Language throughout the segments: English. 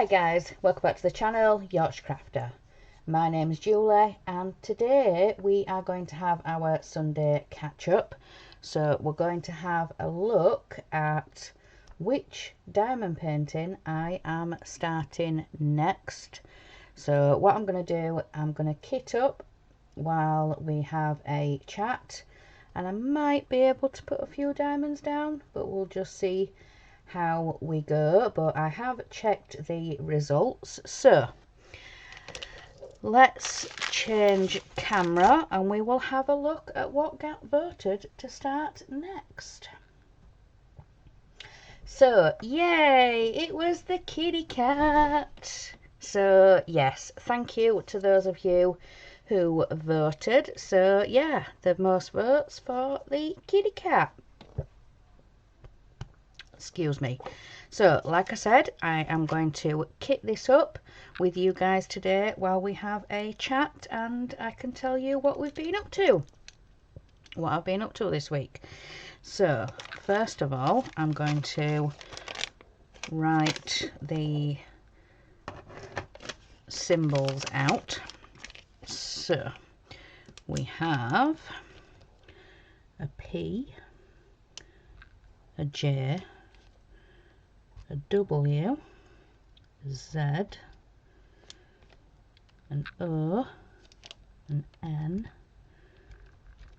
guys, welcome back to the channel, Yorkshire Crafter. My name is Julie and today we are going to have our Sunday catch up. So we're going to have a look at which diamond painting I am starting next. So what I'm going to do, I'm going to kit up while we have a chat, and I might be able to put a few diamonds down, but we'll just see how we go. But I have checked the results, so let's change camera and we will have a look at what got voted to start next. So yay, it was the kitty cat. So yes, thank you to those of you who voted. So yeah, the most votes for the kitty cat. Excuse me. So like I said, I am going to kit this up with you guys today while we have a chat, and I can tell you what we've been up to, what I've been up to this week. So first of all, I'm going to write the symbols out. So we have a P, a J, a W, a Z, an O, an N,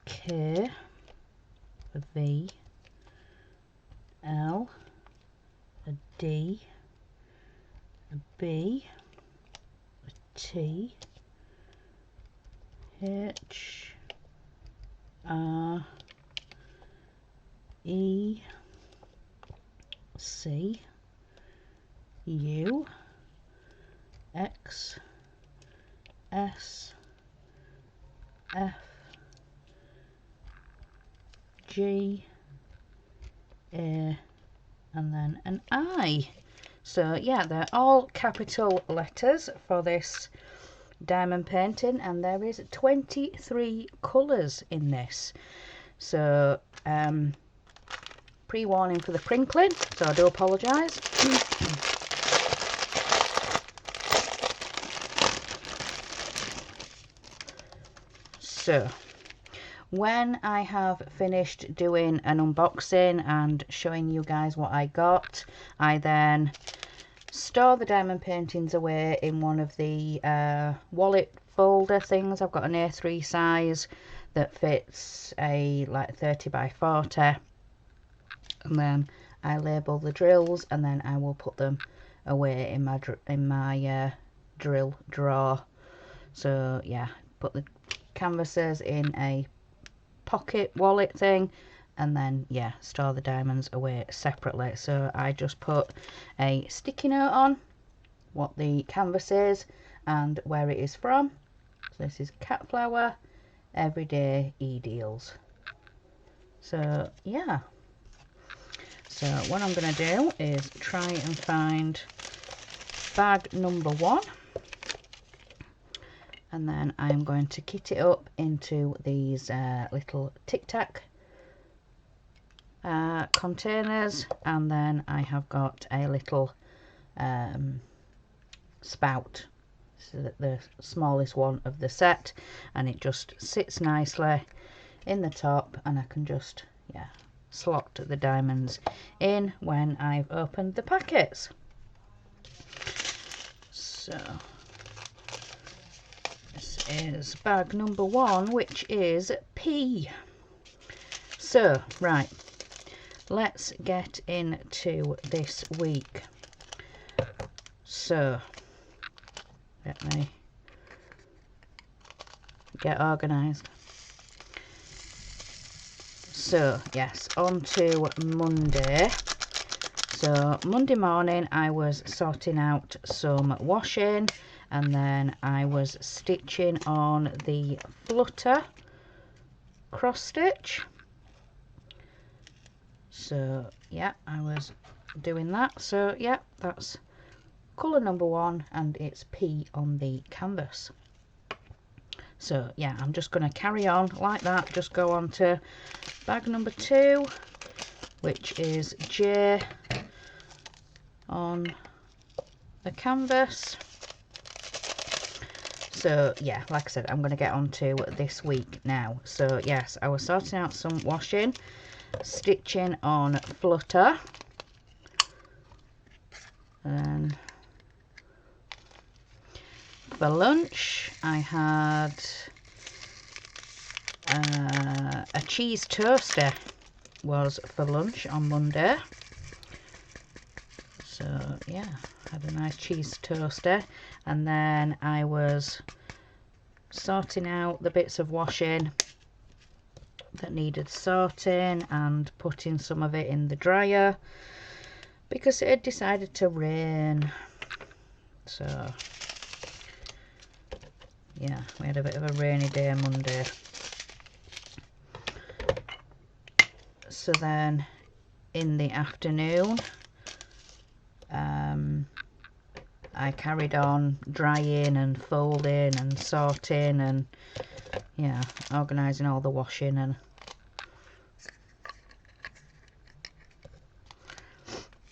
K, a V, L, a D, a B, a T, H, R, E, C, U, X, S, F, G, A, and then an I. So yeah, they're all capital letters for this diamond painting, and there is 23 colours in this. So pre-warning for the crinkling, so I do apologise. So when I have finished doing an unboxing and showing you guys what I got, I then store the diamond paintings away in one of the wallet folder things. I've got an A3 size that fits a like 30 by 40, and then I label the drills, and then I will put them away in my drill drawer. So yeah, put the canvases in a pocket wallet thing, and then yeah, store the diamonds away separately. So I just put a sticky note on what the canvas is and where it is from. So this is Cat Flower Everyday E-Deals. So yeah, so what I'm going to do is try and find bag number 1, and then I'm going to kit it up into these little Tic Tac containers, and then I have got a little spout, so the smallest one of the set, and it just sits nicely in the top, and I can just slot the diamonds in when I've opened the packets. So this is bag number 1, which is P. So right, let's get into this week. So let me get organised. So yes, on to Monday. So Monday morning I was sorting out some washing, and then I was stitching on the flutter cross stitch. So yeah, I was doing that. So yeah, that's colour number 1, and it's P on the canvas. So yeah, I'm just going to carry on like that, just go on to bag number 2, which is J on the canvas. So yeah, like I said, I'm going to get on to this week now. So yes, I was sorting out some washing, stitching on Flutter, and for lunch I had a cheese toaster was for lunch on Monday. So yeah, had a nice cheese toaster, and then I was sorting out the bits of washing that needed sorting and putting some of it in the dryer because it had decided to rain. So yeah, we had a bit of a rainy day Monday. So then in the afternoon I carried on drying and folding and sorting and yeah, organising all the washing and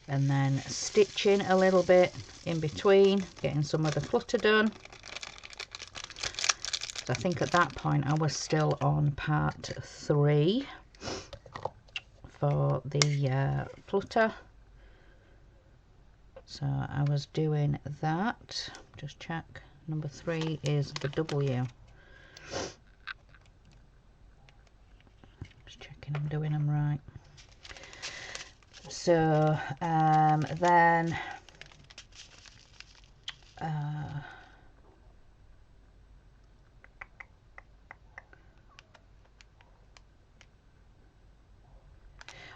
then stitching a little bit in between, getting some of the flutter done. So I think at that point I was still on part 3 for the flutter. So I was doing that. Just check. Number 3 is the W. Just checking I'm doing them right. So then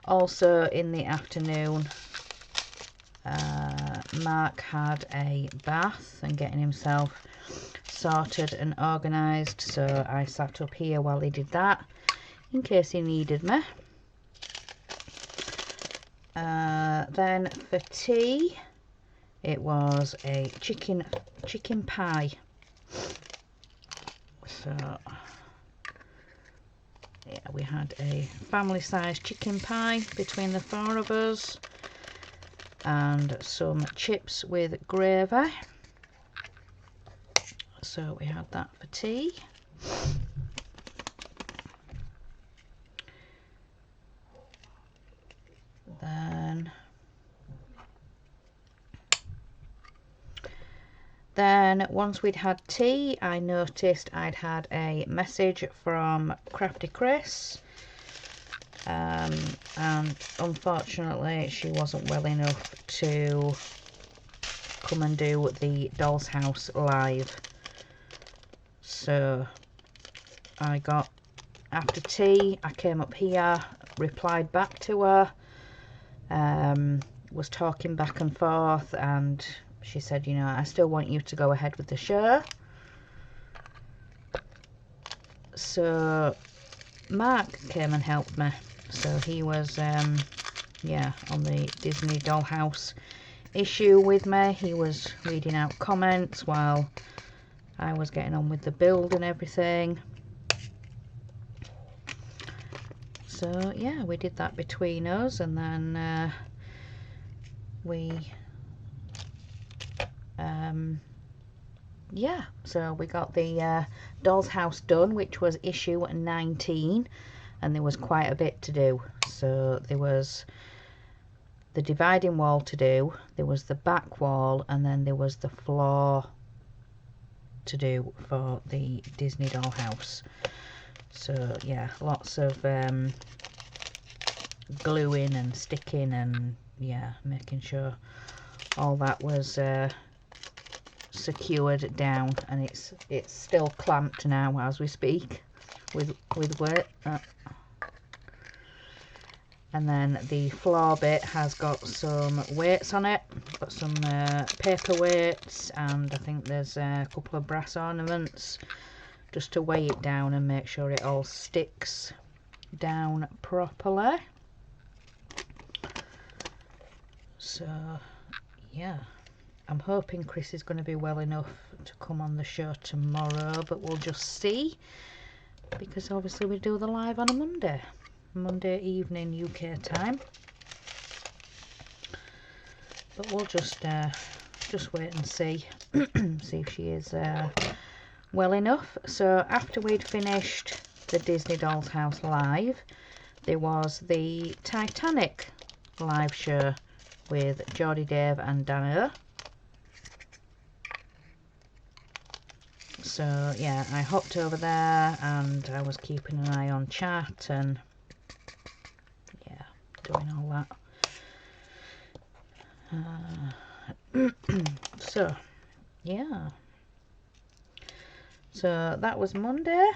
also in the afternoon Mark had a bath and getting himself sorted and organised, so I sat up here while he did that in case he needed me. Then for tea it was a chicken pie. So yeah, we had a family-sized chicken pie between the 4 of us and some chips with gravy. So we had that for tea. Then once we'd had tea, I noticed I'd had a message from Crafty Chris, and unfortunately she wasn't well enough to come and do the Doll's House live. So I got, after tea, I came up here, replied back to her, was talking back and forth, and she said, you know, I still want you to go ahead with the show. So Mark came and helped me. So he was, yeah, on the Disney Dollhouse issue with me. He was reading out comments while I was getting on with the build and everything. So yeah, we did that between us, and then yeah, so we got the Doll's House done, which was issue 19, and there was quite a bit to do. So there was the dividing wall to do, there was the back wall, and then there was the floor to do for the Disney Dollhouse. So yeah, lots of gluing and sticking and yeah, making sure all that was secured down, and it's still clamped now as we speak with weight. And then the floor bit has got some weights on it, got some paper weights, and I think there's a couple of brass ornaments just to weigh it down and make sure it all sticks down properly. So yeah, I'm hoping Chris is going to be well enough to come on the show tomorrow, but we'll just see, because obviously we do the live on a Monday evening UK time. But we'll just just wait and see see if she is well enough. So after we'd finished the Disney Doll's House live, there was the Titanic live show with Geordie, Dave and Dana. So yeah, I hopped over there and I was keeping an eye on chat and yeah, doing all that. So yeah, so that was Monday.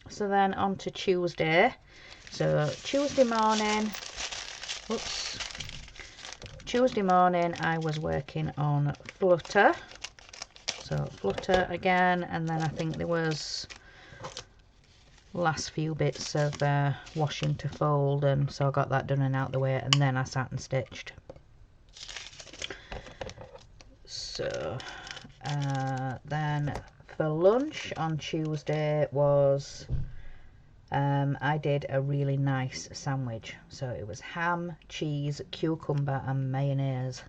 So then on to Tuesday. So Tuesday morning, Tuesday morning I was working on Flutter. So Flutter again, and then I think there was last few bits of washing to fold, and so I got that done and out the way, and then I sat and stitched. So then for lunch on Tuesday was I did a really nice sandwich. So it was ham, cheese, cucumber and mayonnaise.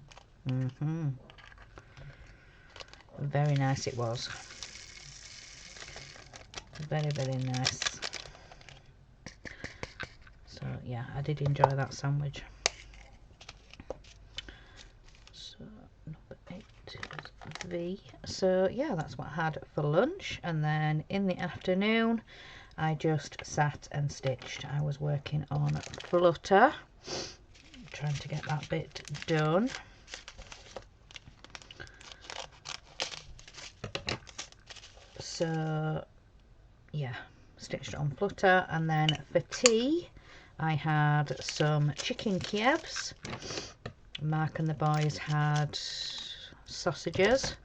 Very nice it was. Very, very nice. So yeah, I did enjoy that sandwich. So number 8 is V. So yeah, that's what I had for lunch. And then in the afternoon I just sat and stitched. I was working on Flutter, trying to get that bit done. So yeah, stitched on Flutter, and then for tea I had some chicken Kievs. Mark and the boys had sausages.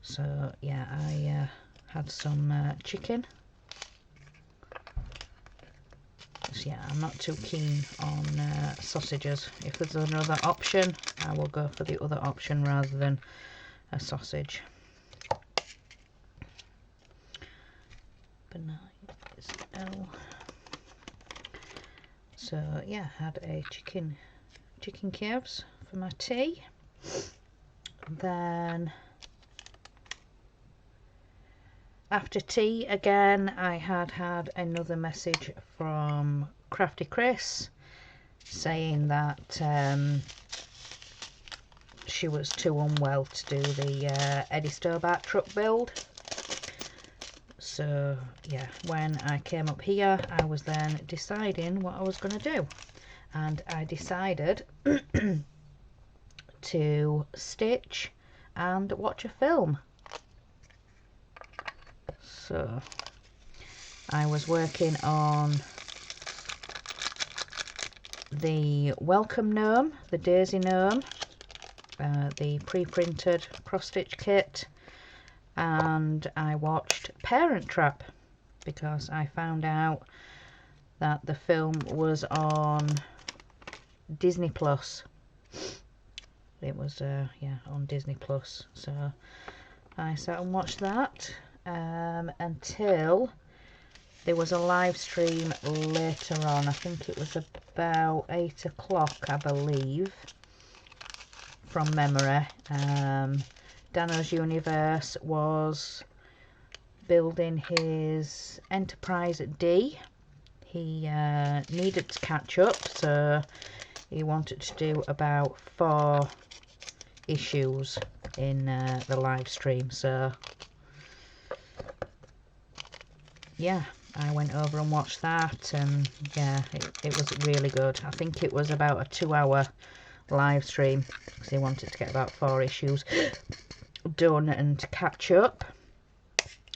So yeah, I had some chicken. So yeah, I'm not too keen on sausages. If there's another option, I will go for the other option rather than a sausage. Benign is L. So yeah, had a chicken Kievs for my tea. Then after tea again, I had another message from Crafty Chris saying that she was too unwell to do the Eddie Stobart truck build. So yeah, when I came up here, I was then deciding what I was going to do, and I decided to stitch and watch a film. So I was working on the Welcome Gnome, the Daisy Gnome, the pre-printed cross-stitch kit, and I watched Parent Trap because I found out that the film was on Disney Plus. It was yeah, on Disney Plus, so I sat and watched that until there was a live stream later on. I think it was about 8 o'clock, I believe, from memory. Dano's Universe was building his Enterprise D. He needed to catch up, so he wanted to do about 4 issues in the live stream. So yeah, I went over and watched that, and yeah, it was really good. I think it was about a 2-hour live stream because he wanted to get about 4 issues done and to catch up.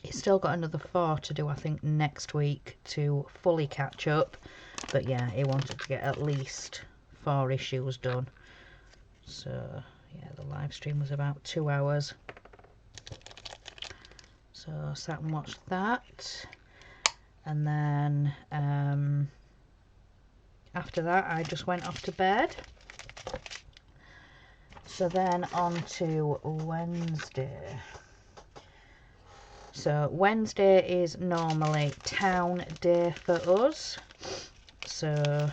He's still got another 4 to do, I think, next week to fully catch up, but yeah, he wanted to get at least 4 issues done. So yeah, the live stream was about 2 hours, so I sat and watched that. And then after that I just went off to bed. So then on to Wednesday. So Wednesday is normally town day for us. So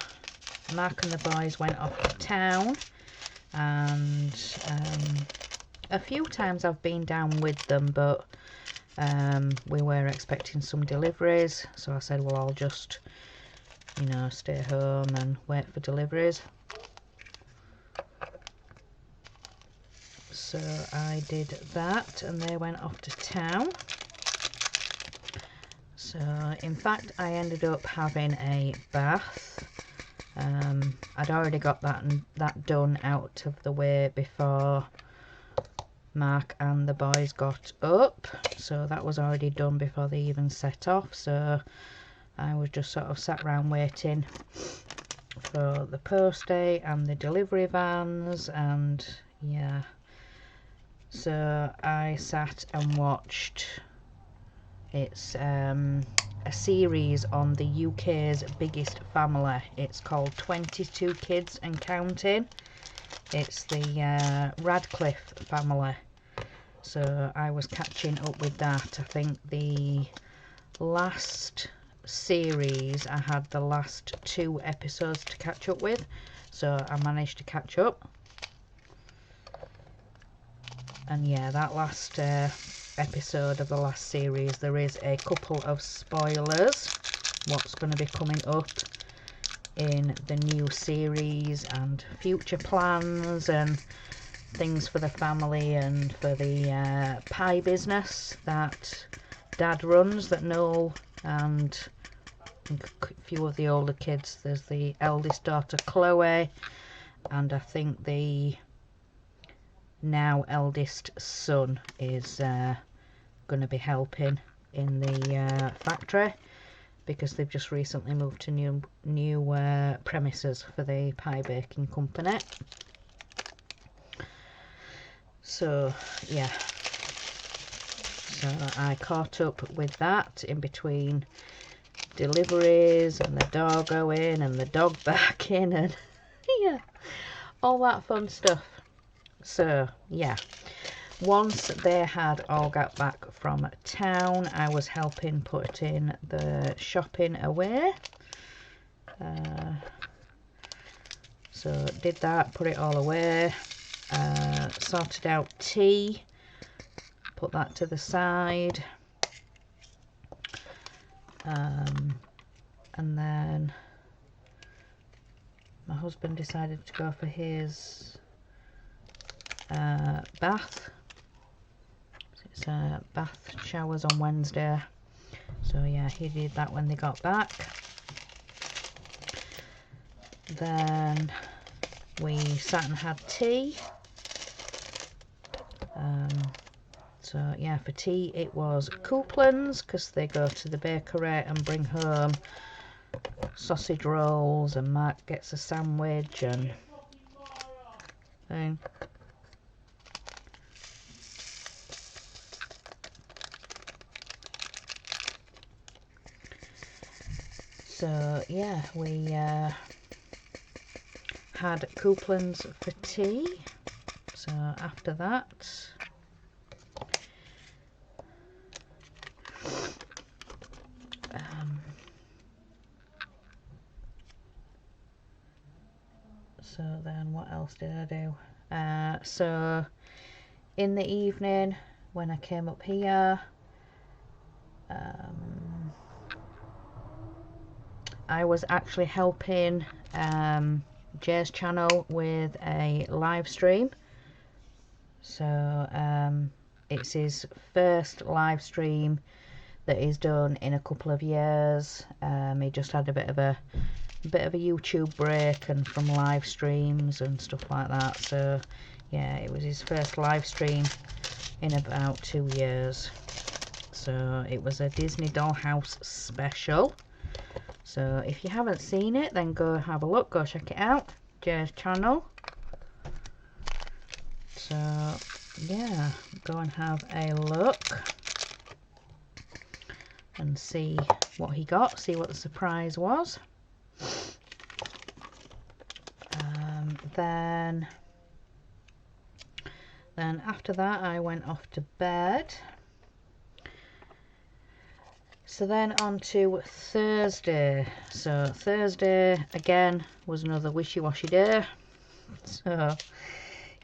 Mark and the boys went off to town, and a few times I've been down with them, but we were expecting some deliveries, so I said, well, I'll just, you know, stay home and wait for deliveries. So I did that, and they went off to town. So in fact I ended up having a bath. I'd already got that done out of the way before Mark and the boys got up, so that was already done before they even set off. So I was just sort of sat around waiting for the post day and the delivery vans, and yeah, so I sat and watched. It's a series on the UK's biggest family. It's called 22 Kids and Counting. It's the Radcliffe family. So I was catching up with that. I think the last series, I had the last 2 episodes to catch up with. So I managed to catch up. And yeah, that last episode of the last series, there is a couple of spoilers what's going to be coming up in the new series, and future plans and things for the family and for the pie business that Dad runs, that Noel and a few of the older kids. There's the eldest daughter Chloe, and I think the now eldest son is going to be helping in the factory, because they've just recently moved to new premises for the pie baking company. So yeah, so I caught up with that in between deliveries and the dog going and the dog barking and yeah, all that fun stuff. So yeah, once they had all got back from town, I was helping putting the shopping away. So did that, put it all away, sorted out tea, put that to the side, and then my husband decided to go for his bath. It's bath showers on Wednesday, so yeah, he did that when they got back. Then we sat and had tea. So yeah, for tea it was Couplands, because they go to the bakery and bring home sausage rolls, and Mark gets a sandwich and thing. So yeah, we had Couplands for tea. So after that, so then what else did I do? So in the evening when I came up here, I was actually helping Jay's channel with a live stream. So it's his first live stream that he's done in a couple of years. He just had a bit of a YouTube break and from live streams and stuff like that. So yeah, it was his first live stream in about 2 years. So it was a Disney Dollhouse special. So if you haven't seen it, then go have a look, go check it out, Jay's channel. So yeah, go and have a look and see what he got, see what the surprise was. Then after that I went off to bed. So then on to Thursday. So Thursday again was another wishy-washy day. So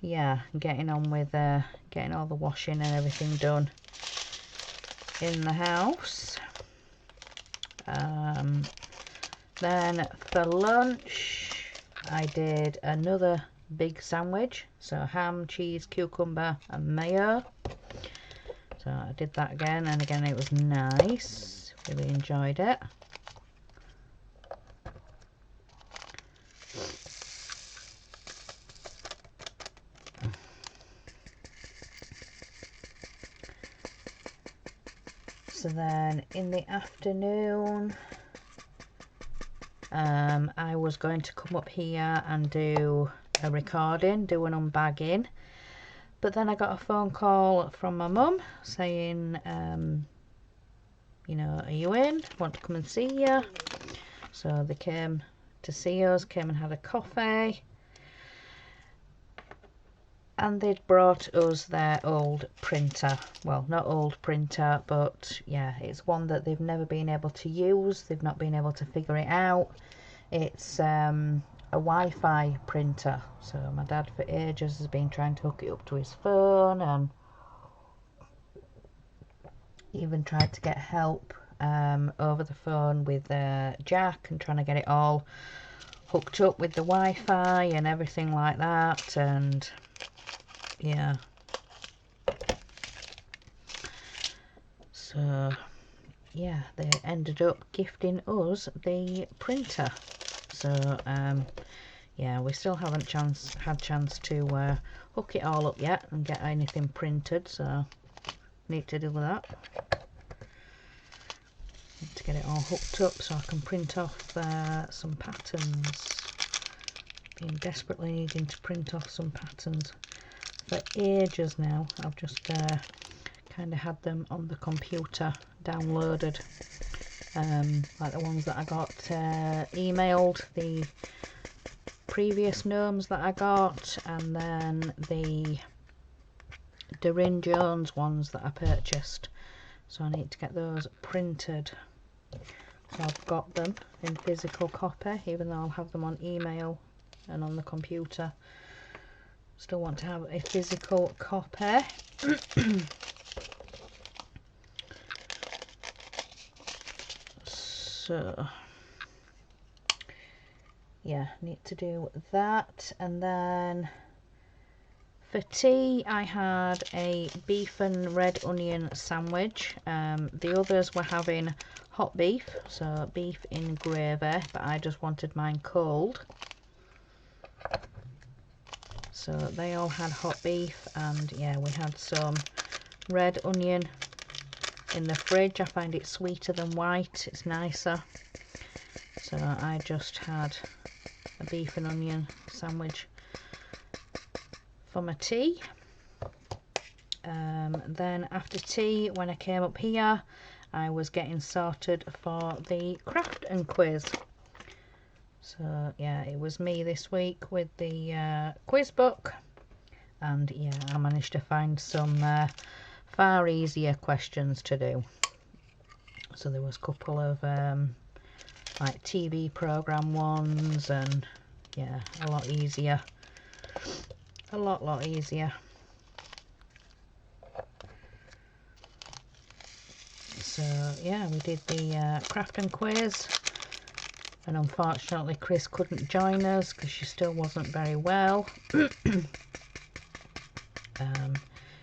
yeah, getting on with getting all the washing and everything done in the house. Then for lunch I did another big sandwich, so ham, cheese, cucumber and mayo. So I did that again, and again it was nice, really enjoyed it. So then in the afternoon I was going to come up here and do a recording, do an unbagging, but then I got a phone call from my mum saying, you know, are you in? Want to come and see you? So they came to see us, came and had a coffee, and they'd brought us their old printer. Well, not old printer, but yeah, it's one that they've never been able to use. They've not been able to figure it out. It's a Wi-Fi printer. So my dad for ages has been trying to hook it up to his phone, and even tried to get help over the phone with Jack, and trying to get it all hooked up with the Wi-Fi and everything like that. And yeah, so yeah, they ended up gifting us the printer. So yeah, we still haven't had chance to hook it all up yet and get anything printed, so need to do that. Need to get it all hooked up so I can print off some patterns. Been desperately needing to print off some patterns for ages now. I've just kind of had them on the computer downloaded, like the ones that I got emailed, the previous gnomes that I got, and then the Doreen Jones ones that I purchased. So I need to get those printed. So I've got them in physical copy, even though I'll have them on email and on the computer. Still want to have a physical copy. So yeah, need to do that. And then for tea I had a beef and red onion sandwich. The others were having hot beef, so beef in gravy, but I just wanted mine cold. So they all had hot beef, and yeah, we had some red onion in the fridge. I find it sweeter than white, it's nicer. So I just had a beef and onion sandwich for my tea. Then after tea, when I came up here, I was getting sorted for the craft and quiz. So yeah, it was me this week with the quiz book, and yeah, I managed to find some far easier questions to do. So there was a couple of like TV program ones, and yeah, a lot easier, a lot easier. So yeah, we did the craft and quiz, and unfortunately Chris couldn't join us because she still wasn't very well.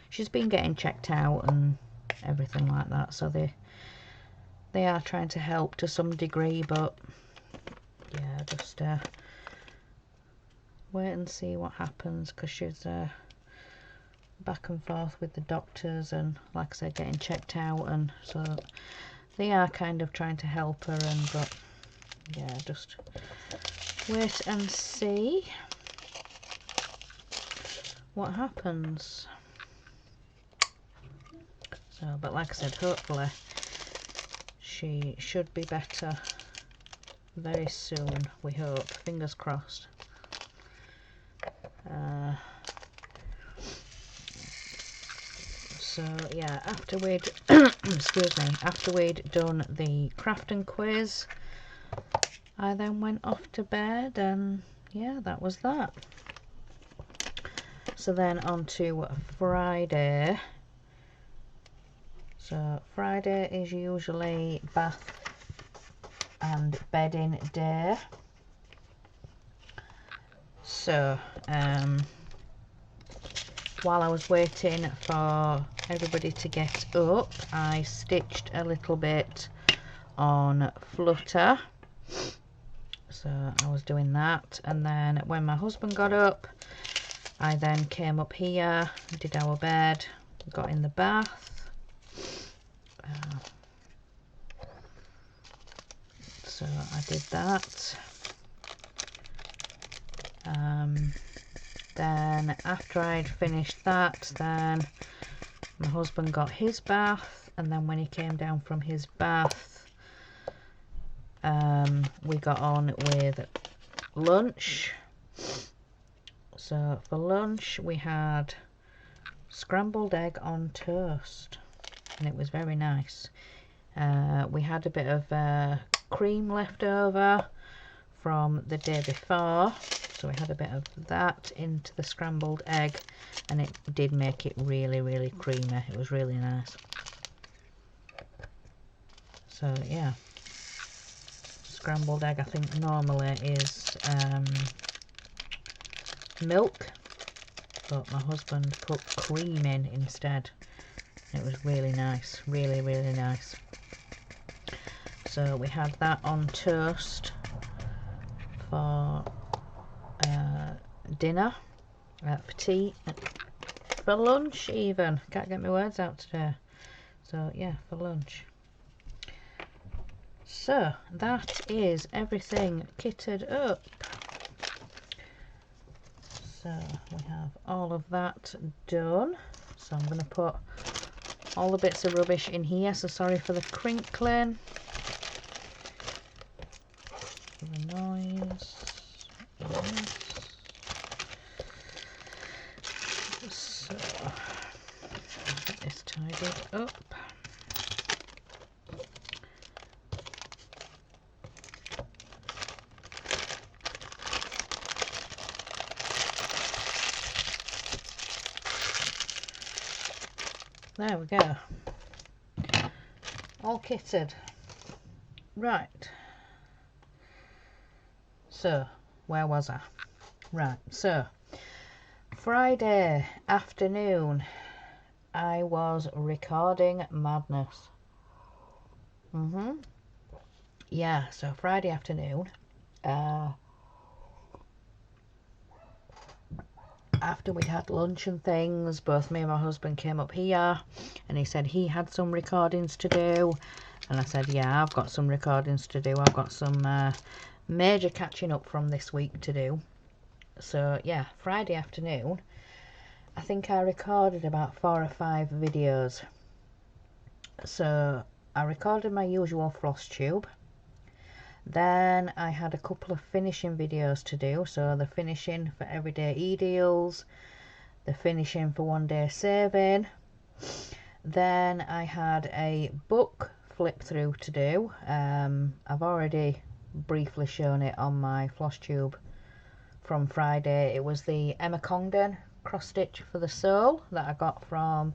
She's been getting checked out and everything like that, so they are trying to help to some degree, but yeah, just wait and see what happens, because she's back and forth with the doctors, and like I said, getting checked out, and so they are kind of trying to help her, and but yeah, just wait and see what happens. So, but like I said, hopefully she should be better very soon, we hope, fingers crossed. So yeah, after we'd excuse me, after we'd done the craft and quiz, I then went off to bed, and yeah, that was that. So then on to Friday. So Friday is usually bath and bedding day. So while I was waiting for everybody to get up, I stitched a little bit on Flutter. So I was doing that, and then when my husband got up, I then came up here, did our bed, got in the bath. So I did that. Then after I'd finished that, then my husband got his bath, and then when he came down from his bath, we got on with lunch. So for lunch we had scrambled egg on toast, and it was very nice. We had a bit of cream left over from the day before, so we had a bit of that into the scrambled egg, and it did make it really creamy. It was really nice. So yeah, scrambled egg I think normally is milk, but my husband put cream in instead. It was really nice, really nice. So we had that on toast for dinner, for tea, for lunch even. Can't get my words out today. So yeah, for lunch. So that is everything kitted up. So we have all of that done. So I'm going to put all the bits of rubbish in here. So sorry for the crinkling, for the noise. So get this tidied up. There we go. All kitted. Right. So, where was I? Right, so Friday afternoon I was recording madness. Yeah, so Friday afternoon, after we'd had lunch and things, both me and my husband came up here, and he said he had some recordings to do, and I said yeah, I've got some recordings to do. I've got some major catching up from this week to do. So yeah, Friday afternoon I think I recorded about 4 or 5 videos. So I recorded my usual floss tube, then I had a couple of finishing videos to do. So the finishing for everyday e-deals, the finishing for one day saving, then I had a book flip through to do. I've already briefly shown it on my floss tube from Friday. It was the Emma Congdon cross stitch for the sole that I got from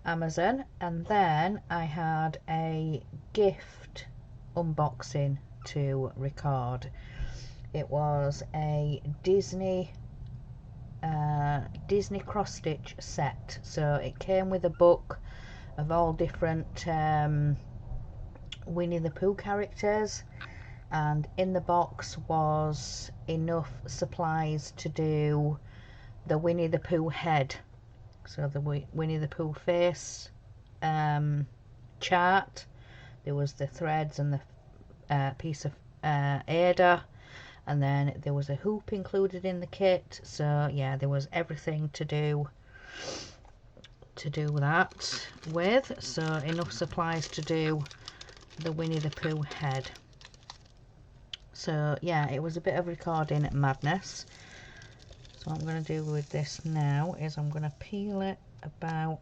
Amazon, and then I had a gift unboxing to record. It was a Disney cross stitch set, so it came with a book of all different Winnie the Pooh characters, and in the box was enough supplies to do the Winnie the Pooh head, so the Winnie the Pooh face chart. There was the threads and the piece of Ada, and then there was a hoop included in the kit. So yeah, there was everything to do that with, so enough supplies to do the Winnie the Pooh head. So yeah, it was a bit of recording madness. So what I'm going to do with this now is I'm going to peel it about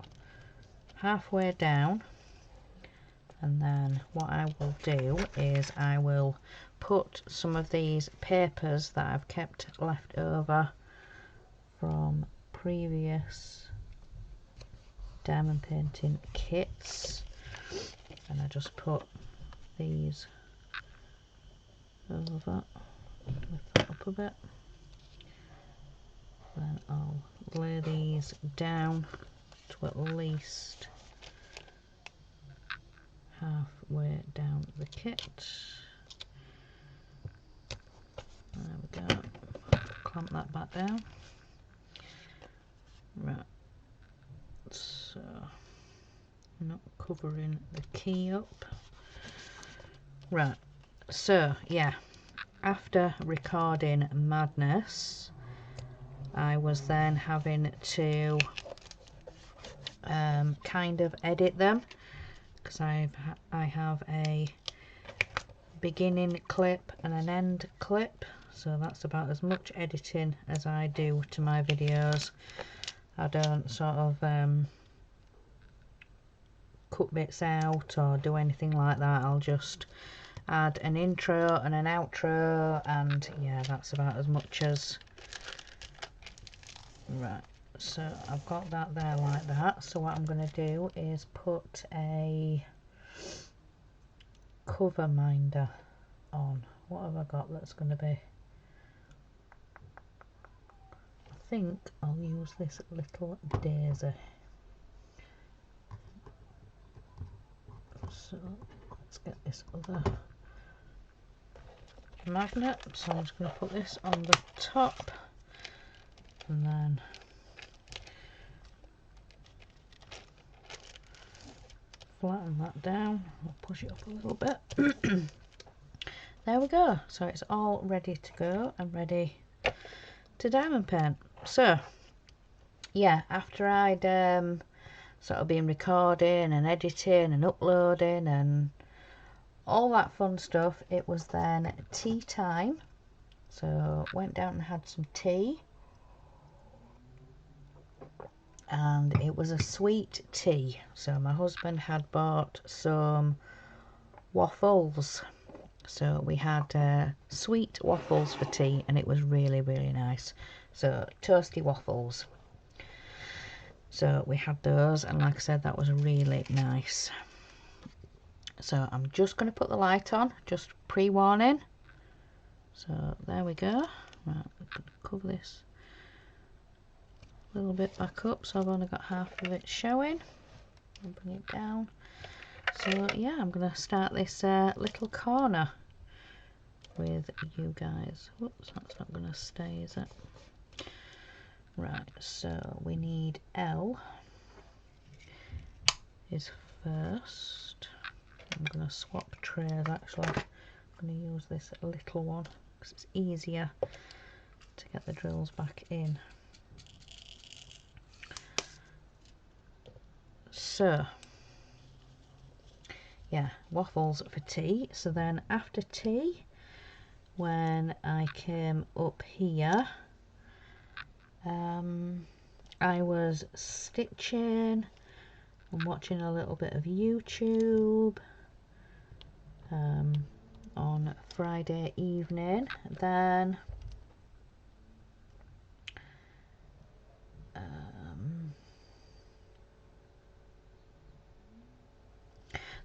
halfway down, and then what I will do is I will put some of these papers that I've kept left over from previous diamond painting kits, and I just put these over, lift that up a bit, then I'll lay these down to at least halfway down the kit. There we go. Clamp that back down. Right, so I'm not covering the key up. Right, so yeah, after recording Madness, I was then having to kind of edit them, because I have a beginning clip and an end clip, so that's about as much editing as I do to my videos. I don't sort of cut bits out or do anything like that. I'll just add an intro and an outro, and yeah, that's about as much as. Right, so I've got that there like that. So what I'm going to do is put a cover minder on. What have I got that's going to be? I think I'll use this little daisy. So let's get this other magnet. So I'm just going to put this on the top, and then flatten that down. I'll push it up a little bit. There we go. So it's all ready to go and ready to diamond paint. So yeah, after I'd sort of been recording and editing and uploading and all that fun stuff, it was then tea time. So went down and had some tea, and it was a sweet tea. So my husband had bought some waffles, so we had sweet waffles for tea, and it was really, really nice. So toasty waffles. So we had those, and like I said, that was really nice. So I'm just going to put the light on, just pre-warning. So there we go. Right, I'm going to cover this a little bit back up, so I've only got half of it showing. I'll bring it down. So yeah, I'm going to start this little corner with you guys. Whoops, that's not going to stay, is it? Right, so we need L is first. I'm going to swap trays actually. I'm going to use this little one because it's easier to get the drills back in. So yeah, waffles for tea. So then after tea, when I came up here, I was stitching and watching a little bit of YouTube on Friday evening. Then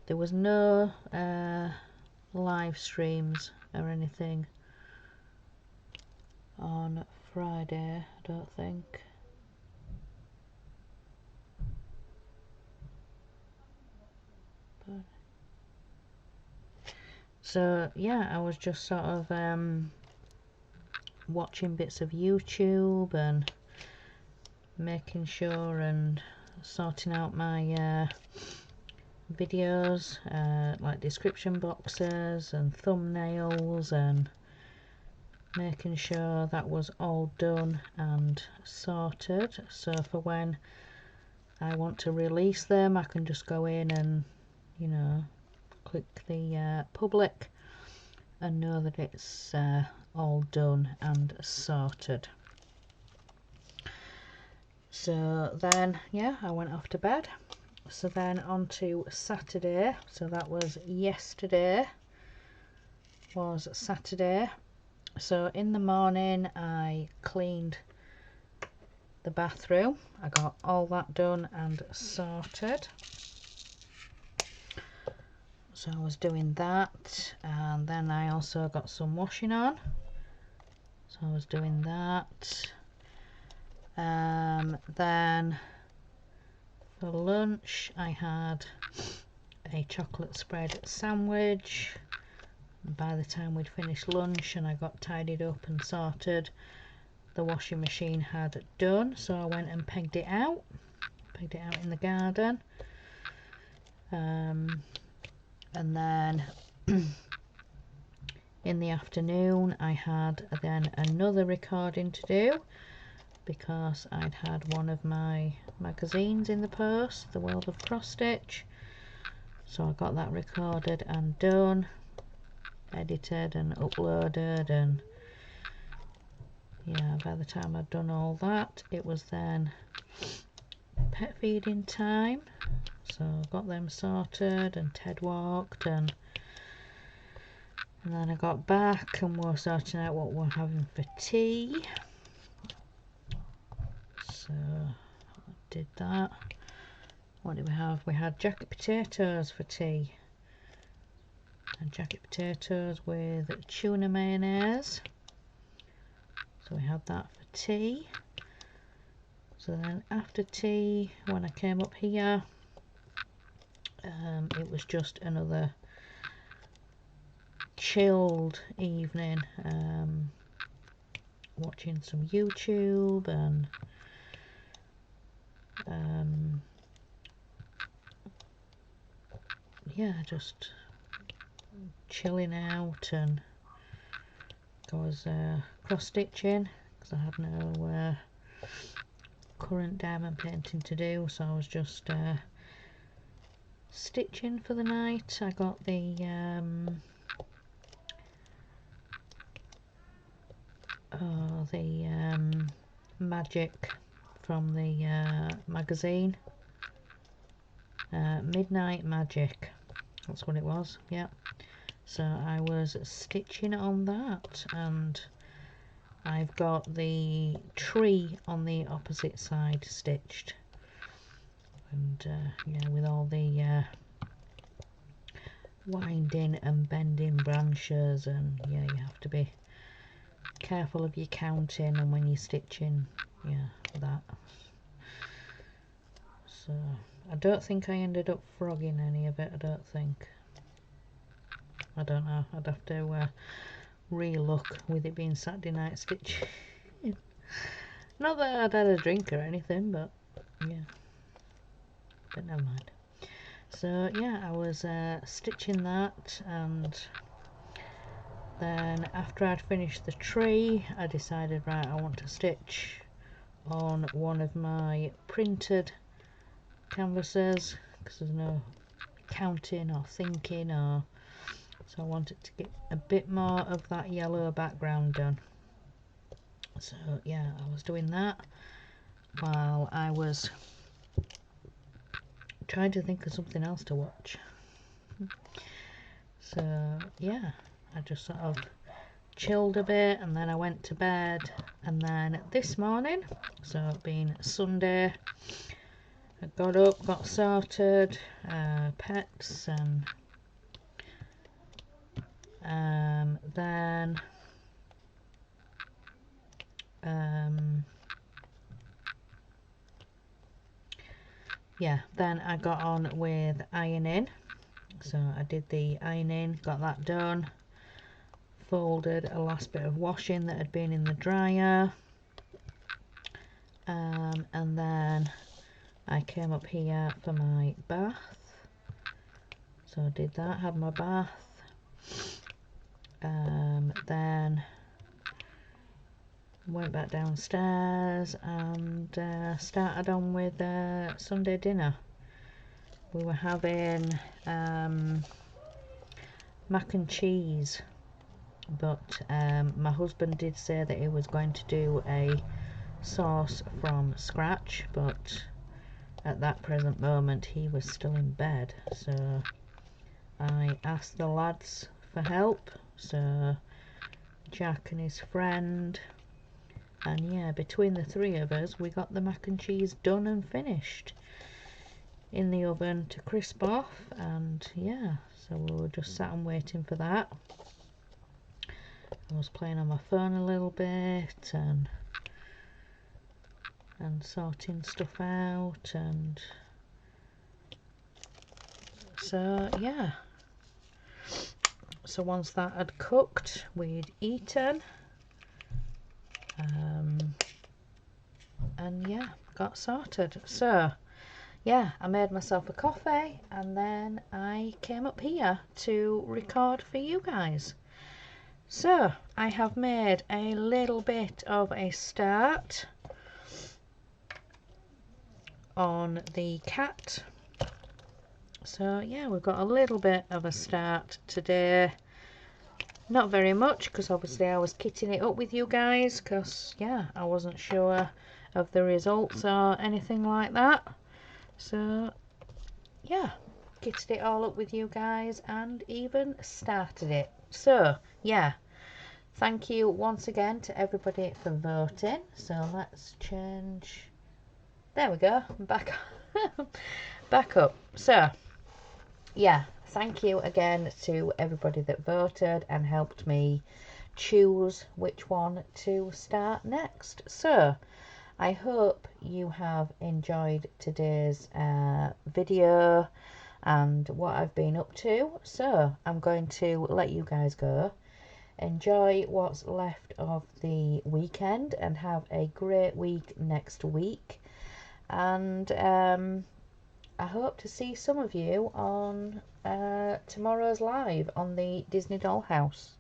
there was no live streams or anything on Friday, I don't think. But so yeah, I was just sort of watching bits of YouTube and making sure and sorting out my videos, like description boxes and thumbnails, and making sure that was all done and sorted, so for when I want to release them, I can just go in and, you know, click the public and know that it's all done and sorted. So then yeah, I went off to bed. So then on to Saturday. So that was yesterday, was Saturday. So in the morning I cleaned the bathroom. I got all that done and sorted. So I was doing that, and then I also got some washing on. So I was doing that. Then for lunch I had a chocolate spread sandwich. By the time we'd finished lunch and I got tidied up and sorted, the washing machine had done, so I went and pegged it out in the garden. And then in the afternoon I had then another recording to do, because I'd had one of my magazines in the post, The World of Cross Stitch. So I got that recorded and done, edited and uploaded, and yeah, by the time I'd done all that, it was then pet feeding time. So I got them sorted and Ted walked, and then I got back and we're sorting out what we're having for tea. So I did that. What did we have? We had jacket potatoes for tea. And jacket potatoes with tuna mayonnaise. So we had that for tea. So then after tea, when I came up here, it was just another chilled evening, watching some YouTube and yeah, just chilling out. And I was cross stitching because I had no current diamond painting to do, so I was just stitching for the night. I got the magic from the magazine, Midnight Magic, that's what it was, yeah. So I was stitching on that, and I've got the tree on the opposite side stitched, and yeah, with all the winding and bending branches, and yeah, you have to be careful of your counting and when you're stitching, yeah, that. So I don't think I ended up frogging any of it, I don't think. I don't know, I'd have to re-look with it being Saturday night stitching. Not that I'd had a drink or anything, but yeah, but never mind. So yeah, I was stitching that, and then after I'd finished the tree, I decided, right, I want to stitch on one of my printed canvases, because there's no counting or thinking, or so I wanted to get a bit more of that yellow background done. So yeah, I was doing that while I was trying to think of something else to watch. So yeah, I just sort of chilled a bit, and then I went to bed. And then this morning, so being Sunday, I got up, got sorted, pets, and then yeah, then I got on with ironing. So I did the ironing, got that done, folded a last bit of washing that had been in the dryer, and then I came up here for my bath. So I did that, had my bath, then went back downstairs and started on with Sunday dinner. We were having mac and cheese, but my husband did say that he was going to do a sauce from scratch, but at that present moment he was still in bed, so I asked the lads for help. So Jack and his friend And yeah, between the three of us, we got the mac and cheese done and finished in the oven to crisp off. And yeah, so we were just sat and waiting for that. I was playing on my phone a little bit and sorting stuff out, and so yeah. So once that had cooked, we'd eaten, and yeah, got sorted. So yeah, I made myself a coffee and then I came up here to record for you guys. So I have made a little bit of a start on the cat. So yeah, we've got a little bit of a start today. Not very much, because obviously I was kitting it up with you guys, because yeah, I wasn't sure of the results or anything like that. So yeah, kitted it all up with you guys and even started it. So yeah, thank you once again to everybody for voting. So let's change, there we go, back back up. So yeah, thank you again to everybody that voted and helped me choose which one to start next. So I hope you have enjoyed today's video and what I've been up to. So I'm going to let you guys go. Enjoy what's left of the weekend and have a great week next week. And I hope to see some of you on tomorrow's live on the Disney Dolls House.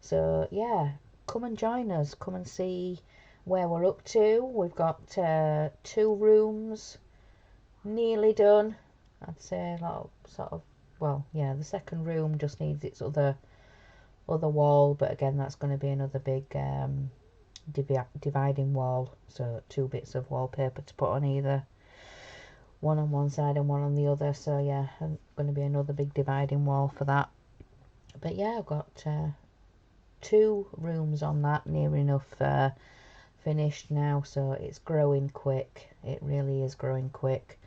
So yeah, come and join us. Come and see where we're up to. We've got 2 rooms nearly done. I'd say like sort of, well, yeah, the second room just needs its other wall, but again, that's going to be another big dividing wall. So 2 bits of wallpaper to put on either, one on one side and one on the other. So yeah, going to be another big dividing wall for that. But yeah, I've got 2 rooms on that, near enough finished now. So it's growing quick. It really is growing quick.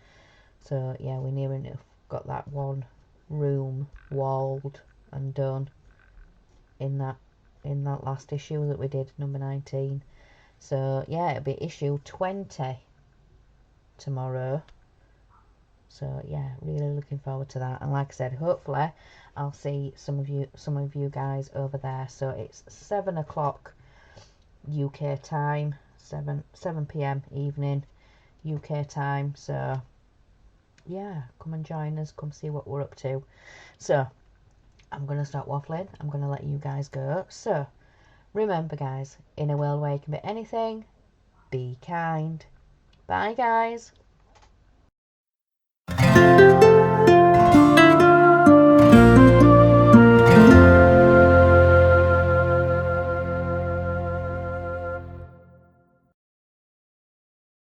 So yeah, we're near enough got that 1 room walled and done in that last issue that we did, number 19. So yeah, it'll be issue 20 tomorrow. So yeah, really looking forward to that. And like I said, hopefully I'll see some of you guys over there. So it's 7 o'clock UK time, 7 p.m. evening UK time. So yeah, come and join us, come see what we're up to. So I'm going to stop waffling. I'm going to let you guys go. So remember guys, in a world where you can be anything, be kind. Bye guys.